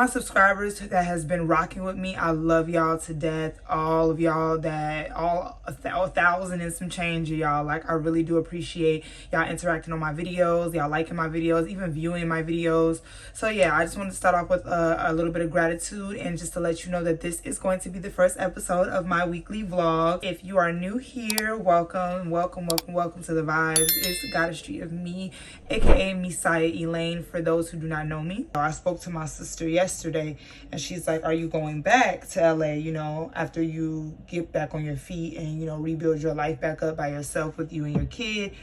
my subscribers that has been rocking with me. I love y'all to death. All of y'all that, all 1,000 and some change of y'all. Like, I really do appreciate y'all interacting on my videos, y'all liking my videos, even viewing my videos. So yeah, I just want to start off with a little bit of gratitude, and just to let you know that this is going to be the first episode of my weekly vlog. If you are new here, welcome to the vibes. It's GoddesstryOfMe, aka Mecyia.elaine, for those who do not know me. I spoke to my sister yesterday, and she's like, are you going back to LA, you know, after you get back on your feet and, you know, rebuild your life back up by yourself with you and your kid?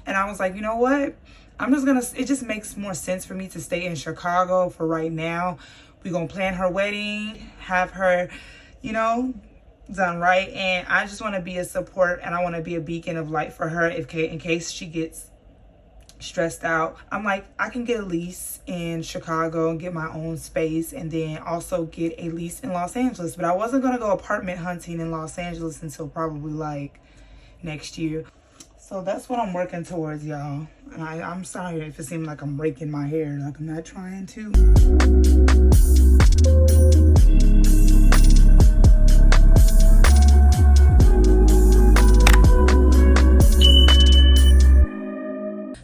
And I was like, you know what, I'm just gonna, it just makes more sense for me to stay in Chicago for right now. We're gonna plan her wedding, have her, you know, done right, and I just want to be a support, and I want to be a beacon of light for her in case she gets stressed out. I'm like, I can get a lease in Chicago and get my own space, and then also get a lease in Los Angeles. But I wasn't gonna go apartment hunting in Los Angeles until probably like next year. So that's what I'm working towards, y'all. And I'm sorry if it seems like I'm breaking my hair, like I'm not trying to.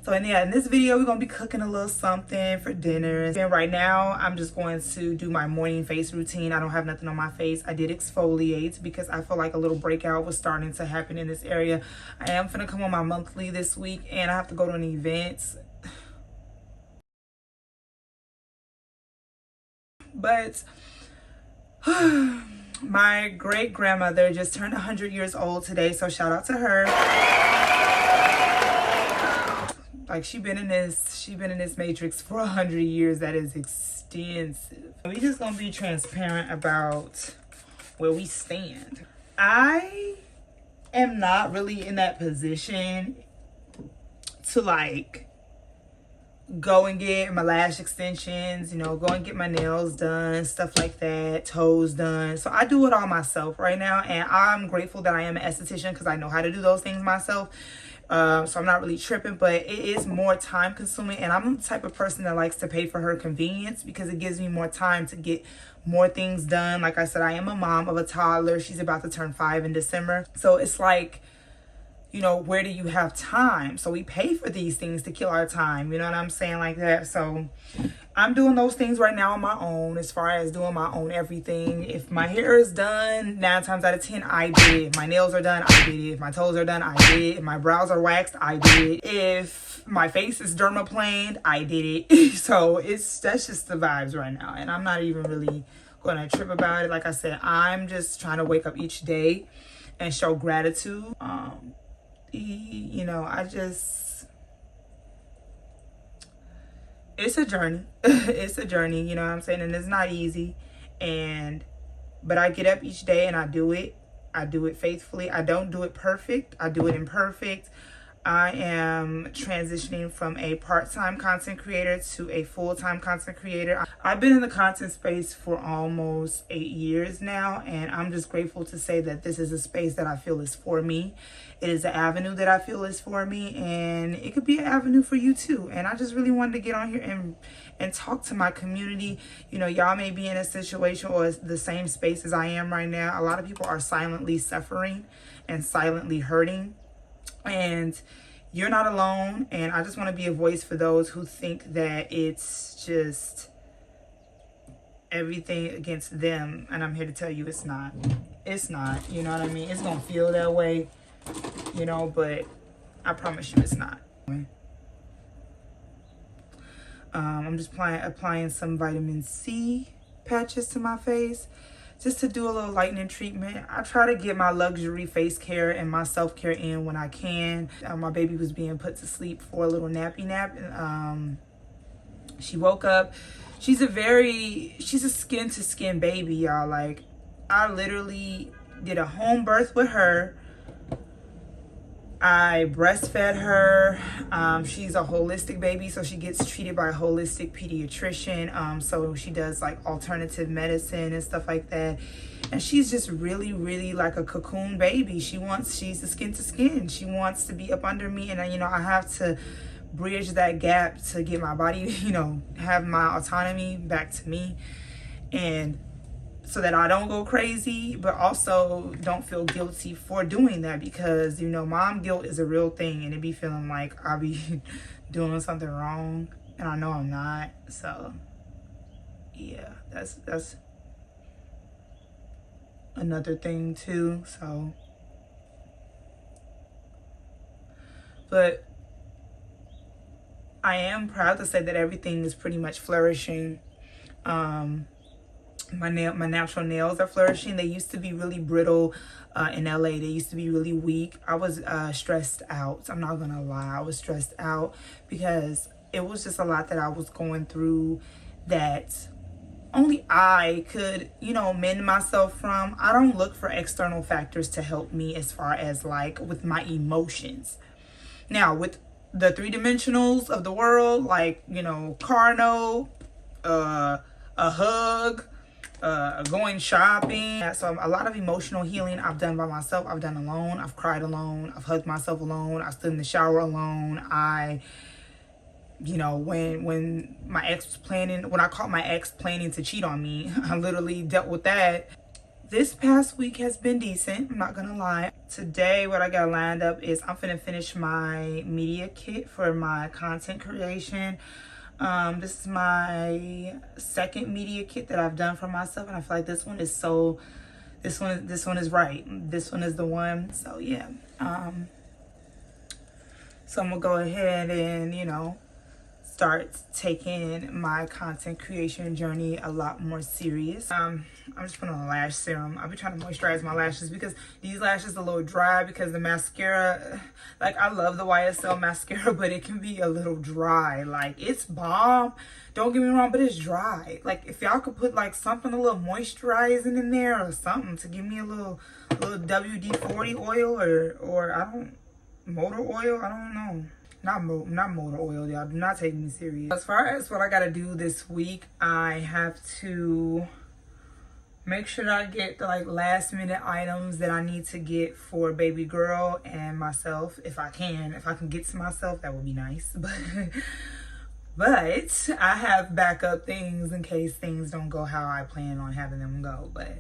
So yeah, in this video, we're gonna be cooking a little something for dinner. And right now, I'm just going to do my morning face routine. I don't have nothing on my face. I did exfoliate because I feel like a little breakout was starting to happen in this area. I am gonna come on my monthly this week, and I have to go to an event. But my great grandmother just turned 100 years old today, so shout out to her. Like, she been in this matrix for 100 years. That is extensive. We just gonna be transparent about where we stand. I am not really in that position to like go and get my lash extensions, you know, go and get my nails done, stuff like that, toes done. So I do it all myself right now, and I'm grateful that I am an esthetician because I know how to do those things myself. So I'm not really tripping, but it is more time consuming, and I'm the type of person that likes to pay for her convenience because it gives me more time to get more things done. Like I said, I am a mom of a toddler. She's about to turn 5 in December. So it's like, you know, where do you have time? So we pay for these things to kill our time. You know what I'm saying? Like that. So I'm doing those things right now on my own, as far as doing my own everything. If my hair is done, 9 times out of 10, I did it. If my nails are done, I did it. If my toes are done, I did it. If my brows are waxed, I did it. If my face is dermaplaned, I did it. So that's just the vibes right now. And I'm not even really going to trip about it. Like I said, I'm just trying to wake up each day and show gratitude. You know, it's a journey. It's a journey, you know what I'm saying? And it's not easy. But I get up each day and I do it. I do it faithfully. I don't do it perfect. I do it imperfect. I am transitioning from a part-time content creator to a full-time content creator. I've been in the content space for almost 8 years now, and I'm just grateful to say that this is a space that I feel is for me. It is an avenue that I feel is for me, and it could be an avenue for you too. And I just really wanted to get on here and talk to my community. You know, y'all may be in a situation or the same space as I am right now. A lot of people are silently suffering and silently hurting. And you're not alone, and I just want to be a voice for those who think that it's just everything against them, and I'm here to tell you it's not. It's not, you know what I mean? It's gonna feel that way, you know, but I promise you it's not. I'm just applying some vitamin C patches to my face, just to do a little lightening treatment. I try to get my luxury face care and my self-care in when I can. My baby was being put to sleep for a little nappy nap. She woke up. She's a skin-to-skin baby, y'all. Like, I literally did a home birth with her. I breastfed her. She's a holistic baby, so she gets treated by a holistic pediatrician. So she does like alternative medicine and stuff like that. And she's just really, really like a cocoon baby. She's a skin to skin. She wants to be up under me, and you know, I have to bridge that gap to get my body, you know, have my autonomy back to me. and so that I don't go crazy, but also don't feel guilty for doing that, because you know, mom guilt is a real thing, and it be feeling like I'll be doing something wrong and I know I'm not. So yeah, that's another thing too. So, but I am proud to say that everything is pretty much flourishing. My natural nails are flourishing. They used to be really brittle in LA. They used to be really weak. I was stressed out. I'm not gonna lie. I was stressed out because it was just a lot that I was going through that only I could, you know, mend myself from. I don't look for external factors to help me as far as like with my emotions. Now, with the three dimensionals of the world, like, you know, car note, a hug, going shopping. So a lot of emotional healing I've done by myself. I've done alone. I've cried alone. I've hugged myself alone. I stood in the shower alone. You know, when my ex was planning, when I caught my ex planning to cheat on me, I literally dealt with that. This past week has been decent, I'm not gonna lie. Today, what I got lined up is I'm finna finish my media kit for my content creation. This is my second media kit that I've done for myself, and I feel like this one is this one is right. This one is the one. So yeah. So I'm gonna go ahead and, you know, start taking my content creation journey a lot more serious. I'm just putting on a lash serum. I've been trying to moisturize my lashes because these lashes are a little dry because the mascara, like, I love the YSL mascara, but it can be a little dry. Like, it's bomb, don't get me wrong, but it's dry. Like, if y'all could put like something, a little moisturizing in there or something to give me a little WD-40 oil or I don't, motor oil, I don't know. Not motor oil, y'all. Do not take me serious. As far as what I gotta do this week, I have to make sure that I get the like last minute items that I need to get for baby girl and myself. If I can get to myself, that would be nice. But I have backup things in case things don't go how I plan on having them go. But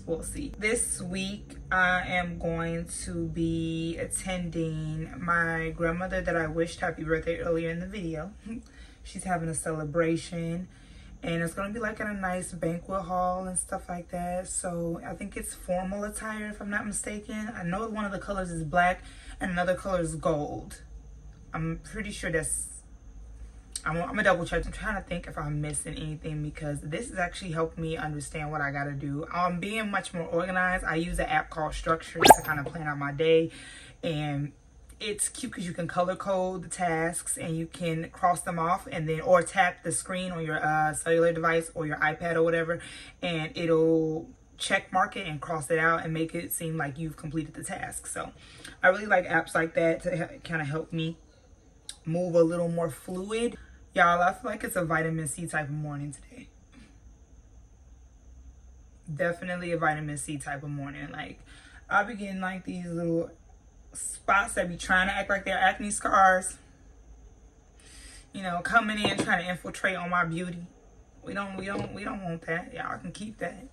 we'll see. This week, I am going to be attending my grandmother that I wished happy birthday earlier in the video. She's having a celebration, and it's going to be like in a nice banquet hall and stuff like that. So I think it's formal attire, if I'm not mistaken. I know one of the colors is black and another color is gold. I'm pretty sure that's, I'm gonna double check. I'm trying to think if I'm missing anything, because this has actually helped me understand what I gotta do. I'm being much more organized. I use an app called Structure to kind of plan out my day, and it's cute because you can color code the tasks and you can cross them off, and then or tap the screen on your cellular device or your iPad or whatever, and it'll check mark it and cross it out and make it seem like you've completed the task. So I really like apps like that to kind of help me move a little more fluid. Y'all, I feel like it's a vitamin C type of morning today. Definitely a vitamin C type of morning. Like, I'll be getting like these little spots that be trying to act like they're acne scars. You know, coming in trying to infiltrate on my beauty. We don't want that. Y'all can keep that.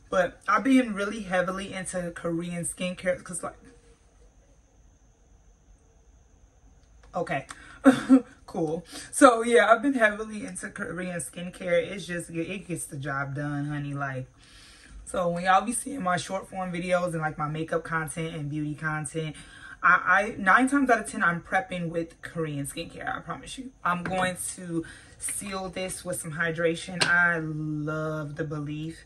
But I've been really heavily into Korean skincare because, like, okay. Cool. So yeah, I've been heavily into Korean skincare. It's just, it gets the job done, honey. Like, so when y'all be seeing my short form videos and like my makeup content and beauty content, I 9 times out of 10 I'm prepping with Korean skincare. I promise you. I'm going to seal this with some hydration. I love the Belief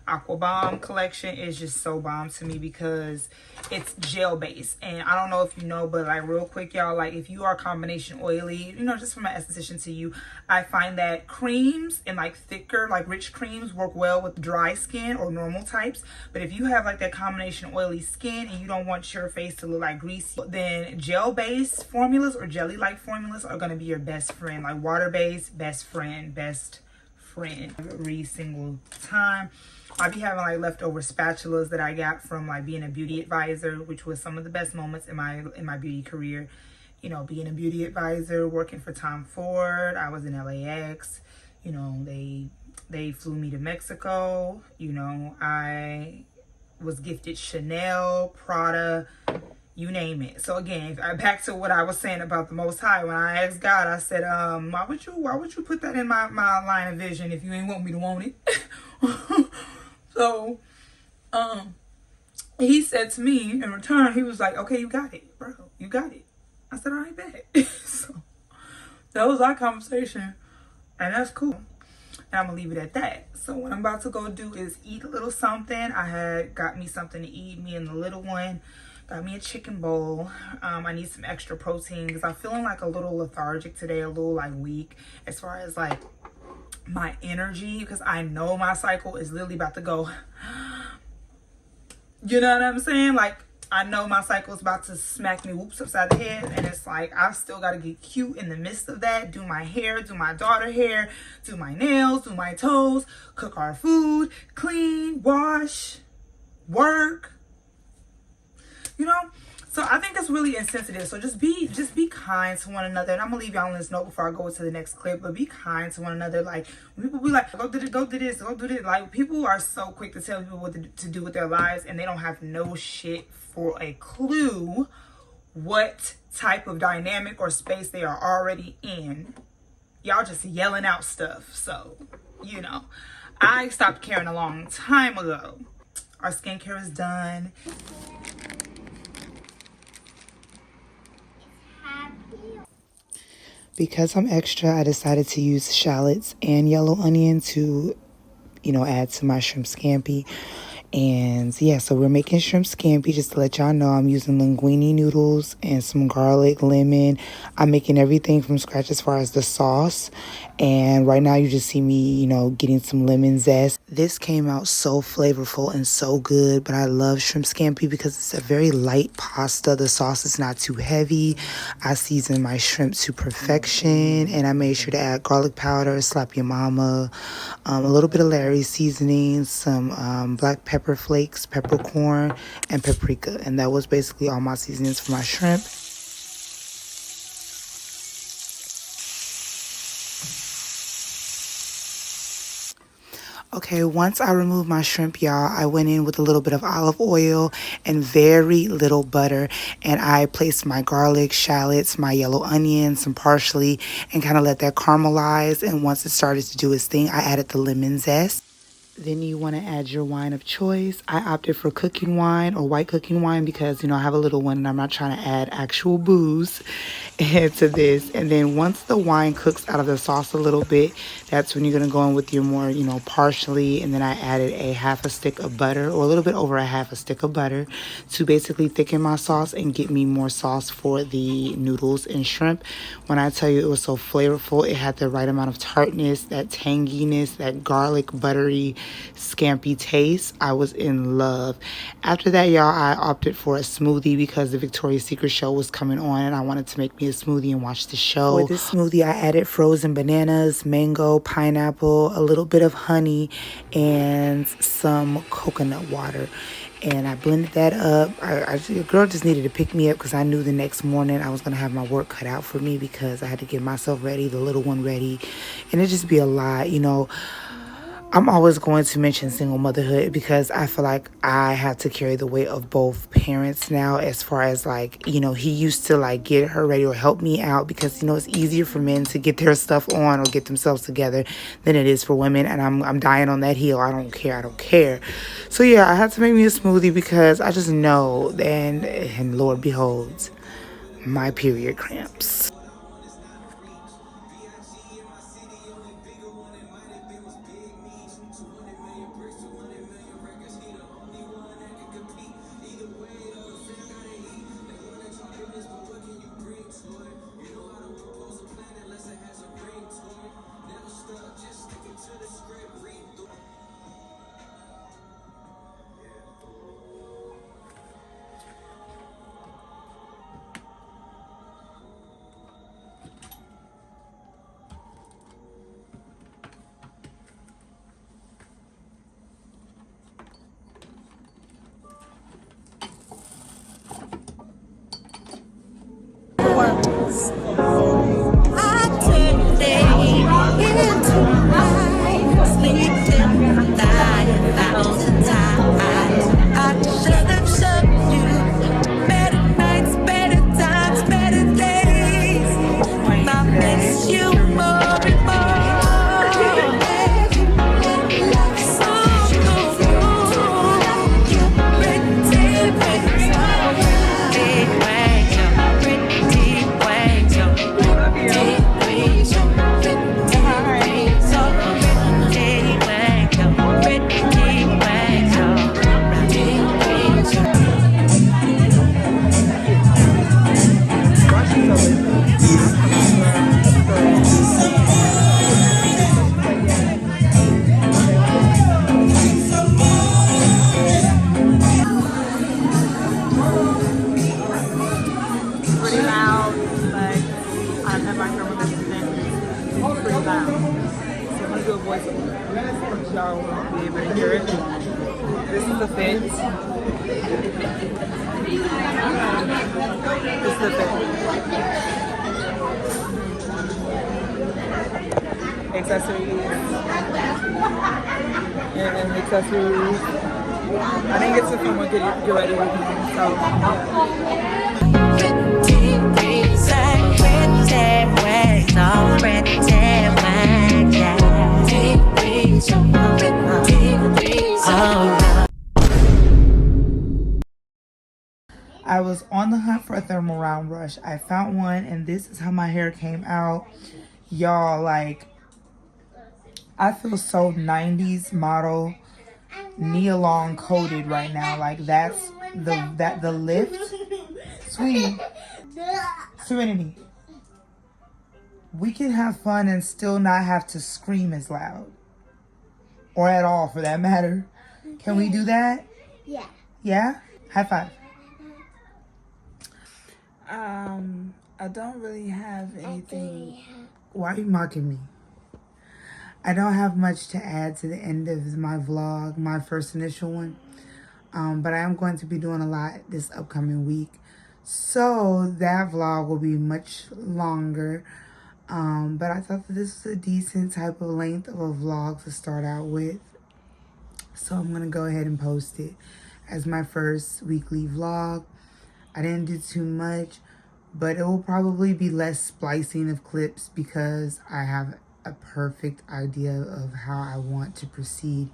Aqua Bomb collection. Is just so bomb to me because it's gel based, and I don't know if you know, but like real quick, y'all, like if you are combination oily, you know, just from my esthetician to you, I find that creams and like thicker, like rich creams work well with dry skin or normal types. But if you have like that combination oily skin and you don't want your face to look like greasy, then gel based formulas or jelly like formulas are going to be your best friend. Like water based, best friend every single time. I be having like leftover spatulas that I got from like being a beauty advisor, which was some of the best moments in my beauty career. You know, being a beauty advisor, working for Tom Ford. I was in LAX, You know, they flew me to Mexico. You know, I was gifted Chanel, Prada, you name it. So again, back to what I was saying about the Most High. When I asked God, I said, why would you put that in my line of vision if you ain't want me to want it? So, he said to me in return, he was like, okay, you got it, bro. You got it. I said, all right, bet. So that was our conversation. And that's cool. And I'm gonna leave it at that. So what I'm about to go do is eat a little something. I had got me something to eat, me and the little one. Got me a chicken bowl. I need some extra protein because I'm feeling like a little lethargic today, a little like weak as far as like my energy, because I know my cycle is literally about to go. You know what I'm saying? Like, I know my cycle is about to smack me whoops upside the head, and it's like I still got to get cute in the midst of that. Do my hair, do my daughter hair, do my nails, do my toes, cook our food, clean, wash, work. You know, so I think it's really insensitive. So just be kind to one another. And I'm gonna leave y'all on this note before I go to the next clip. But be kind to one another. Like, people be like, go do this, go do this, go do this. Like, people are so quick to tell people what to do with their lives, and they don't have no shit for a clue what type of dynamic or space they are already in. Y'all just yelling out stuff. So, you know, I stopped caring a long time ago. Our skincare is done. Because I'm extra, I decided to use shallots and yellow onion to, you know, add to my shrimp scampi. And yeah, so we're making shrimp scampi. Just to let y'all know, I'm using linguine noodles and some garlic, lemon. I'm making everything from scratch as far as the sauce. And right now you just see me, you know, getting some lemon zest. This came out so flavorful and so good, but I love shrimp scampi because it's a very light pasta. The sauce is not too heavy. I seasoned my shrimp to perfection, and I made sure to add garlic powder, slap your mama, a little bit of Larry's seasoning, some black pepper flakes, peppercorn, and paprika. And that was basically all my seasonings for my shrimp. Okay, once I removed my shrimp, y'all, I went in with a little bit of olive oil and very little butter. And I placed my garlic, shallots, my yellow onions, some parsley, and kind of let that caramelize. And once it started to do its thing, I added the lemon zest. Then you want to add your wine of choice. I opted for cooking wine or white cooking wine because, you know, I have a little one and I'm not trying to add actual booze to this. And then once the wine cooks out of the sauce a little bit, that's when you're going to go in with your more, you know, parsley. And then I added a half a stick of butter, or a little bit over a half a stick of butter, to basically thicken my sauce and get me more sauce for the noodles and shrimp. When I tell you it was so flavorful, it had the right amount of tartness, that tanginess, that garlic buttery scampi taste. I was in love. After that, y'all, I opted for a smoothie because the Victoria's Secret show was coming on and I wanted to make me a smoothie and watch the show. For this smoothie, I added frozen bananas, mango, pineapple, a little bit of honey, and some coconut water. And I blended that up. The girl just needed to pick me up because I knew the next morning I was going to have my work cut out for me because I had to get myself ready, the little one ready. And it just be a lot, you know. I'm always going to mention single motherhood because I feel like I have to carry the weight of both parents now, as far as like, you know, he used to like get her ready or help me out because, you know, it's easier for men to get their stuff on or get themselves together than it is for women. And I'm dying on that hill. I don't care. So yeah, I had to make me a smoothie because I just know, and Lord beholds, my period cramps. y'all will be able to hear it. This is the fit. This is the fit. Accessories. And accessories. I didn't get to film or get ready with me, so yeah. I was on the hunt for a thermal round brush. I found one, and this is how my hair came out. Y'all, like, I feel so 90s model neon coated right now. Like, that's the lift. Sweetie, Serenity, we can have fun and still not have to scream as loud, or at all for that matter. Can we do that? Yeah. Yeah? High five. I don't really have anything. Why are you mocking me? I don't have much to add to the end of my vlog, my first initial one. But I am going to be doing a lot this upcoming week. So that vlog will be much longer. But I thought that this was a decent type of length of a vlog to start out with. So I'm going to go ahead and post it as my first weekly vlog. I didn't do too much, but it will probably be less splicing of clips because I have a perfect idea of how I want to proceed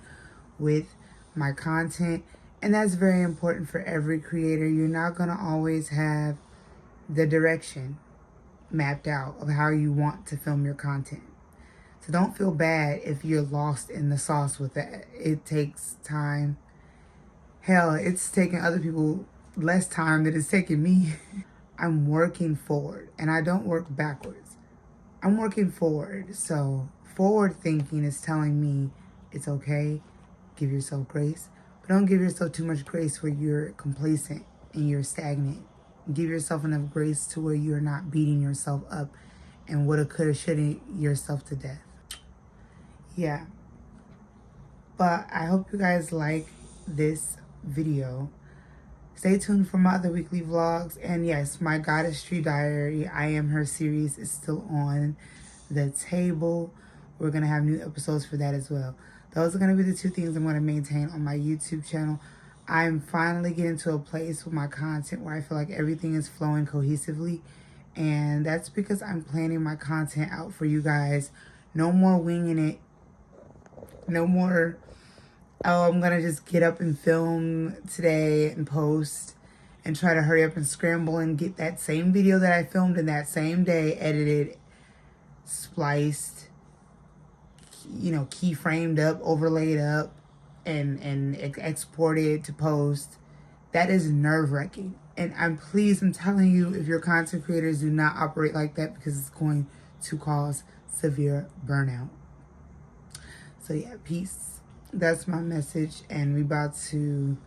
with my content. And that's very important for every creator. You're not going to always have the direction mapped out of how you want to film your content. So don't feel bad if you're lost in the sauce with that. It takes time. Hell, it's taking other people less time than it's taking me. I'm working forward, and I don't work backwards. I'm working forward. So forward thinking is telling me it's okay. Give yourself grace, but don't give yourself too much grace where you're complacent and you're stagnant. Give yourself enough grace to where you're not beating yourself up and woulda, coulda, shoulda yourself to death. Yeah. But I hope you guys like this video. Stay tuned for my other weekly vlogs. And yes, my Goddesstry Diary, I Am Her series is still on the table. We're going to have new episodes for that as well. Those are going to be the two things I'm going to maintain on my YouTube channel. I'm finally getting to a place with my content where I feel like everything is flowing cohesively. And that's because I'm planning my content out for you guys. No more winging it. No more, oh, I'm going to just get up and film today and post and try to hurry up and scramble and get that same video that I filmed in that same day, edited, spliced, you know, keyframed up, overlaid up, and exported to post. That is nerve-wracking. And I'm telling you, if your content creators do not operate like that, because it's going to cause severe burnout. So yeah, peace. That's my message. And we about to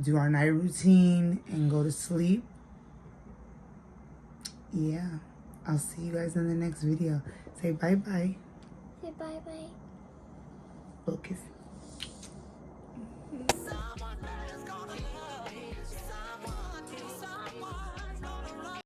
do our night routine and go to sleep. Yeah. I'll see you guys in the next video. Say bye-bye. Say bye-bye. Focus.